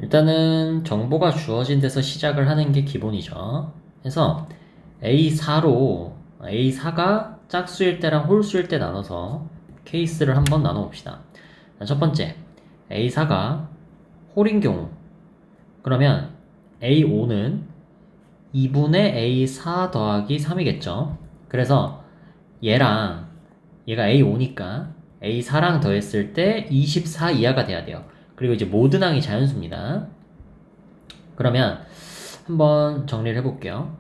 일단은 정보가 주어진 데서 시작을 하는 게 기본이죠. 그래서 A4가 짝수일 때랑 홀수일 때 나눠서 케이스를 한번 나눠봅시다. 첫 번째, A4가 홀인 경우. 그러면 A5는 2분의 A4 더하기 3이겠죠. 그래서 얘가 A5니까 A4랑 더했을 때 24 이하가 돼야 돼요. 그리고 이제 모든 항이 자연수입니다. 그러면 한번 정리를 해볼게요.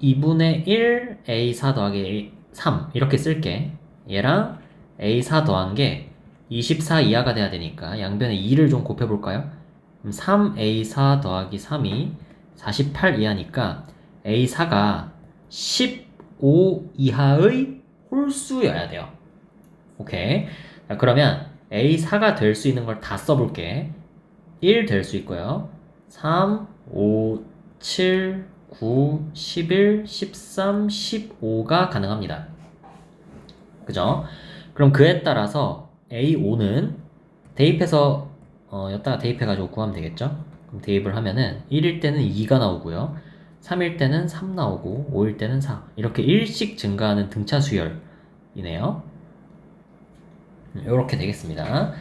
2분의 1 A4 더하기 3 이렇게 쓸게. 얘랑 A4 더한 게 24 이하가 돼야 되니까 양변에 2를 좀 곱해볼까요? 그럼 3A4 더하기 3이 48 이하니까 A4가 15 이하의 홀수여야 돼요. 오케이. 자, 그러면 A4가 될 수 있는 걸 다 써볼게. 1 될 수 있고요. 3, 5, 7, 9, 11, 13, 15가 가능합니다. 그죠? 그럼 그에 따라서 A5는 대입해서 여기다가 대입해가지고 구하면 되겠죠? 그럼 대입을 하면은 1일 때는 2가 나오고요. 3일 때는 3 나오고 5일 때는 4 이렇게 1씩 증가하는 등차 수열이네요. 이렇게 되겠습니다.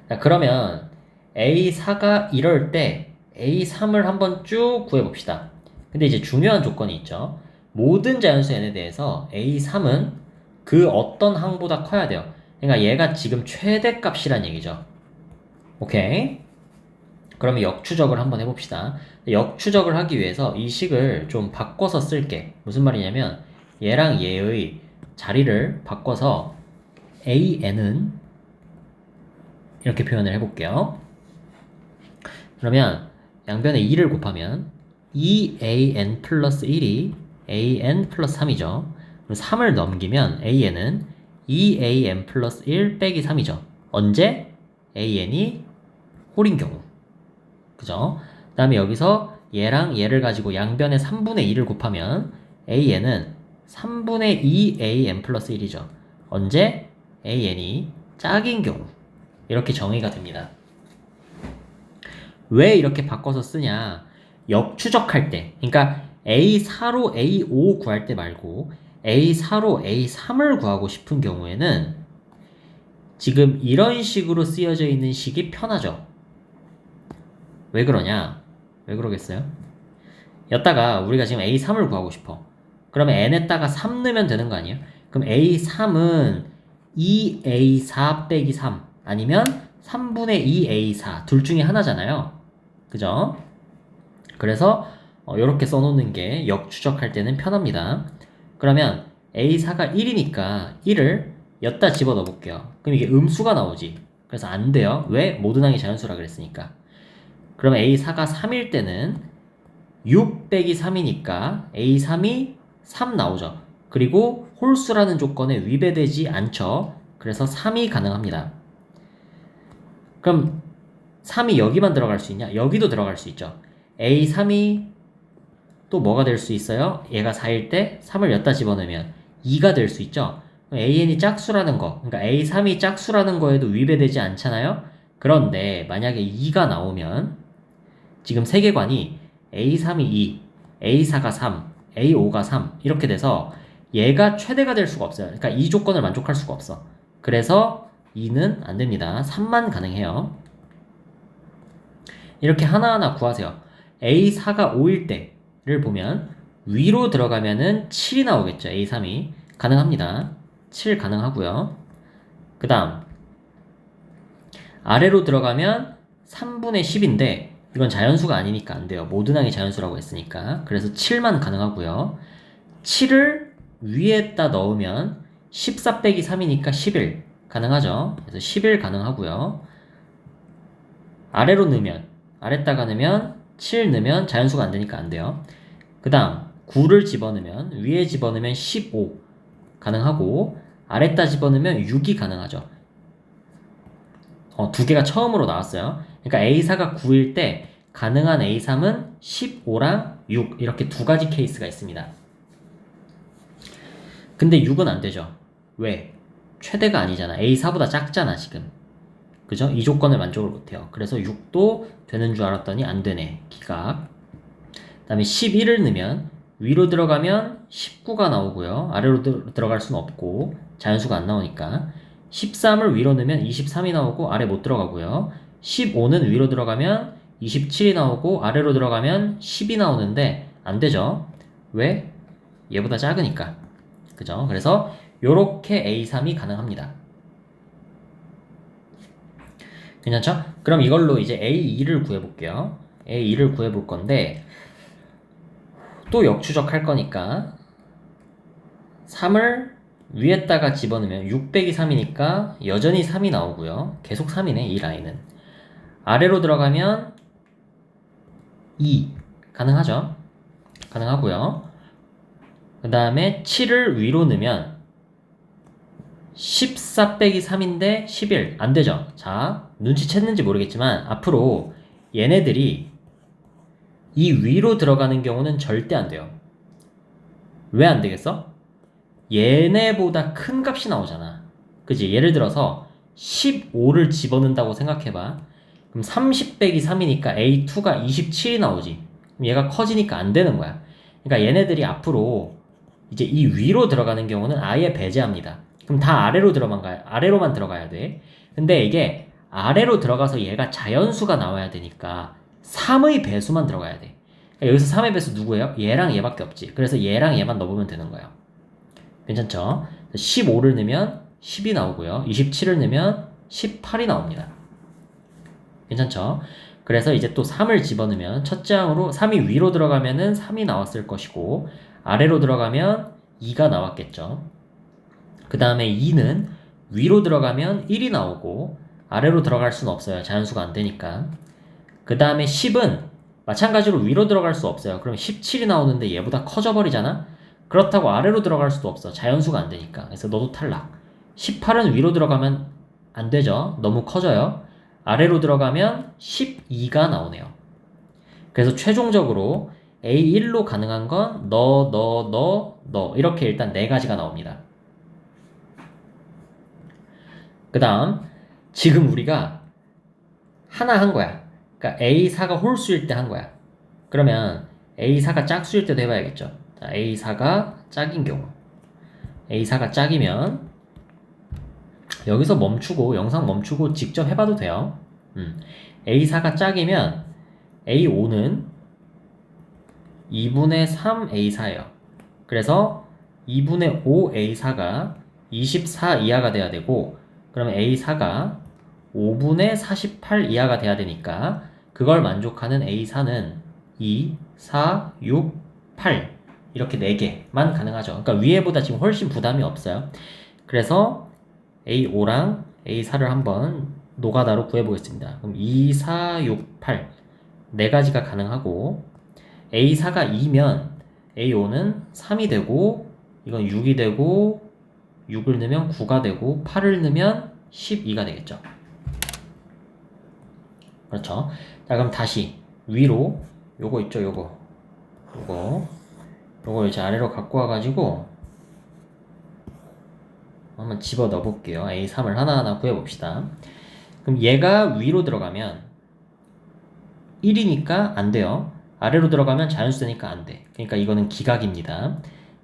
자, 그러면 A4가 이럴 때 A3을 한번 쭉 구해봅시다. 근데 이제 중요한 조건이 있죠. 모든 자연수 n에 대해서 A3은 그 어떤 항보다 커야 돼요. 그러니까 얘가 지금 최대값이란 얘기죠. 오케이? 그러면 역추적을 한번 해봅시다. 역추적을 하기 위해서 이 식을 좀 바꿔서 쓸게. 무슨 말이냐면 얘랑 얘의 자리를 바꿔서 AN은 이렇게 표현을 해볼게요. 그러면 양변에 2를 곱하면 2an 플러스 1이 an 플러스 3이죠. 그럼 3을 넘기면 an은 2an 플러스 1 빼기 3이죠. 언제? an이 홀인 경우. 그죠? 그 다음에 여기서 얘랑 얘를 가지고 양변에 3분의 2를 곱하면 an은 3분의 2an 플러스 1이죠. 언제? an이 짝인 경우. 이렇게 정의가 됩니다. 왜 이렇게 바꿔서 쓰냐? 역추적할 때, 그러니까 A4로 A5 구할 때 말고 A4로 A3을 구하고 싶은 경우에는 지금 이런 식으로 쓰여져 있는 식이 편하죠. 왜 그러냐? 왜 그러겠어요? 여기다가 우리가 지금 A3을 구하고 싶어. 그러면 n에다가 3 넣으면 되는 거 아니에요? 그럼 A3은 2A4 빼기 3 아니면 3분의 2A4 둘 중에 하나잖아요. 그죠? 그래서 이렇게 써놓는 게 역추적할 때는 편합니다. 그러면 A4가 1이니까 1을 여기다 집어넣어 볼게요. 그럼 이게 음수가 나오지. 그래서 안 돼요. 왜? 모든 항이 자연수라 그랬으니까. 그럼 A4가 3일 때는 6 빼기 3이니까 A3이 3 나오죠. 그리고 홀수라는 조건에 위배되지 않죠. 그래서 3이 가능합니다. 그럼 3이 여기만 들어갈 수 있냐? 여기도 들어갈 수 있죠. A3이 또 뭐가 될 수 있어요? 얘가 4일 때 3을 여기다 집어넣으면 2가 될 수 있죠. AN이 짝수라는 거, 그러니까 A3이 짝수라는 거에도 위배되지 않잖아요. 그런데 만약에 2가 나오면 지금 세계관이 A3이 2, A4가 3, A5가 3 이렇게 돼서 얘가 최대가 될 수가 없어요. 그러니까 이 조건을 만족할 수가 없어. 그래서 2는 안 됩니다. 3만 가능해요. 이렇게 하나하나 구하세요. A4가 5일 때를 보면 위로 들어가면은 7이 나오겠죠. A3이 가능합니다. 7 가능하고요. 그 다음 아래로 들어가면 3분의 10인데 이건 자연수가 아니니까 안 돼요. 모든 항이 자연수라고 했으니까. 그래서 7만 가능하고요. 7을 위에다 넣으면 14 빼기 3이니까 11 가능하죠. 그래서 11 가능하고요. 아래로 넣으면 아래다가 넣으면 7 넣으면 자연수가 안 되니까 안 돼요. 그 다음 9를 집어넣으면 위에 집어넣으면 15 가능하고 아래다 집어넣으면 6이 가능하죠. 두 개가 처음으로 나왔어요. 그러니까 A4가 9일 때 가능한 A3은 15랑 6 이렇게 두 가지 케이스가 있습니다. 근데 6은 안 되죠. 왜? 최대가 아니잖아. A4보다 작잖아 지금. 그죠? 이 조건을 만족을 못해요. 그래서 6도 되는 줄 알았더니 안 되네. 기각. 그 다음에 11을 넣으면 위로 들어가면 19가 나오고요. 아래로 들어갈 수는 없고 자연수가 안 나오니까 13을 위로 넣으면 23이 나오고 아래 못 들어가고요. 15는 위로 들어가면 27이 나오고 아래로 들어가면 10이 나오는데 안 되죠. 왜? 얘보다 작으니까. 그죠? 그래서 요렇게 A3이 가능합니다. 괜찮죠? 그럼 이걸로 이제 A2를 구해볼게요. A2를 구해볼 건데 또 역추적할 거니까 3을 위에다가 집어넣으면 6 빼기 3이니까 여전히 3이 나오고요. 계속 3이네 이 라인은. 아래로 들어가면 2 가능하죠? 가능하고요. 그 다음에 7을 위로 넣으면 14 빼기 3인데 11 안되죠? 자, 눈치챘는지 모르겠지만 앞으로 얘네들이 이 위로 들어가는 경우는 절대 안 돼요. 왜 안 되겠어? 얘네보다 큰 값이 나오잖아. 그치? 예를 들어서 15를 집어넣는다고 생각해봐. 그럼 30 빼기 3이니까 A2가 27이 나오지. 그럼 얘가 커지니까 안 되는 거야. 그러니까 얘네들이 앞으로 이제 이 위로 들어가는 경우는 아예 배제합니다. 그럼 다 아래로만 들어가야 돼. 근데 이게 아래로 들어가서 얘가 자연수가 나와야 되니까 3의 배수만 들어가야 돼. 그러니까 여기서 3의 배수 누구예요? 얘랑 얘밖에 없지. 그래서 얘랑 얘만 넣으면 되는 거예요. 괜찮죠? 15를 넣으면 10이 나오고요. 27을 넣으면 18이 나옵니다. 괜찮죠? 그래서 이제 또 3을 집어넣으면 첫째 항으로 3이 위로 들어가면은 3이 나왔을 것이고 아래로 들어가면 2가 나왔겠죠. 그 다음에 2는 위로 들어가면 1이 나오고 아래로 들어갈 수는 없어요. 자연수가 안 되니까. 그 다음에 10은 마찬가지로 위로 들어갈 수 없어요. 그럼 17이 나오는데 얘보다 커져버리잖아? 그렇다고 아래로 들어갈 수도 없어. 자연수가 안 되니까. 그래서 너도 탈락. 18은 위로 들어가면 안 되죠. 너무 커져요. 아래로 들어가면 12가 나오네요. 그래서 최종적으로 A1로 가능한 건 너 이렇게 일단 4가지가 나옵니다. 그 다음 지금 우리가 하나 한 거야. 그러니까 A4가 홀수일 때 한 거야. 그러면 A4가 짝수일 때도 해봐야겠죠. 자, A4가 짝인 경우 A4가 짝이면 여기서 멈추고 영상 멈추고 직접 해봐도 돼요. A4가 짝이면 A5는 2분의 3A4예요. 그래서 2분의 5A4가 24 이하가 돼야 되고 그러면 A4가 5분의 48 이하가 돼야 되니까 그걸 만족하는 A4는 2, 4, 6, 8 이렇게 4개만 가능하죠. 그러니까 위에보다 지금 훨씬 부담이 없어요. 그래서 A5랑 A4를 한번 노가다로 구해보겠습니다. 그럼 2, 4, 6, 8 4가지가 가능하고 A4가 2면 A5는 3이 되고 이건 6이 되고 6을 넣으면 9가 되고 8을 넣으면 12가 되겠죠. 그렇죠. 자, 그럼 다시 위로 요거 있죠, 요거 이제 아래로 갖고 와가지고 한번 집어 넣어 볼게요. A3을 하나하나 구해봅시다. 그럼 얘가 위로 들어가면 1이니까 안 돼요. 아래로 들어가면 자연수 되니까 안 돼. 그러니까 이거는 기각입니다.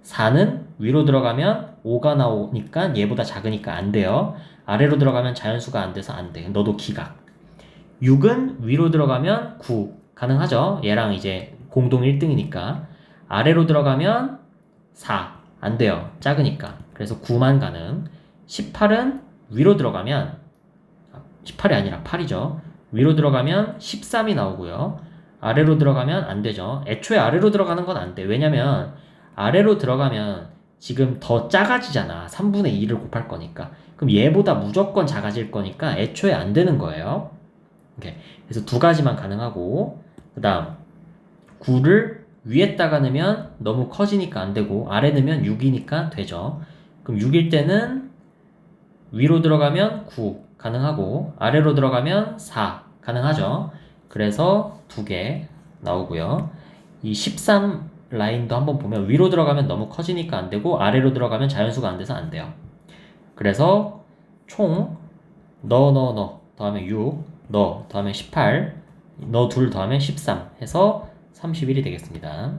4는 위로 들어가면 5가 나오니까 얘보다 작으니까 안 돼요. 아래로 들어가면 자연수가 안 돼서 안 돼. 너도 기각. 6은 위로 들어가면 9 가능하죠. 얘랑 이제 공동 1등이니까. 아래로 들어가면 4 안 돼요. 작으니까. 그래서 9만 가능. 18은 위로 들어가면 18이 아니라 8이죠. 위로 들어가면 13이 나오고요. 아래로 들어가면 안 되죠. 애초에 아래로 들어가는 건 안 돼. 왜냐면 아래로 들어가면 지금 더 작아지잖아. 3분의 2를 곱할 거니까. 그럼 얘보다 무조건 작아질 거니까 애초에 안 되는 거예요. 오케이. 그래서 2가지만 가능하고 그 다음 9를 위에다가 넣으면 너무 커지니까 안 되고 아래 넣으면 6이니까 되죠. 그럼 6일 때는 위로 들어가면 9 가능하고 아래로 들어가면 4 가능하죠. 그래서 2개 나오고요. 이 13 라인도 한번 보면 위로 들어가면 너무 커지니까 안 되고 아래로 들어가면 자연수가 안 돼서 안 돼요. 그래서 총 더하면 6, 너 더하면 18, 너 둘 더하면 13 해서 31이 되겠습니다.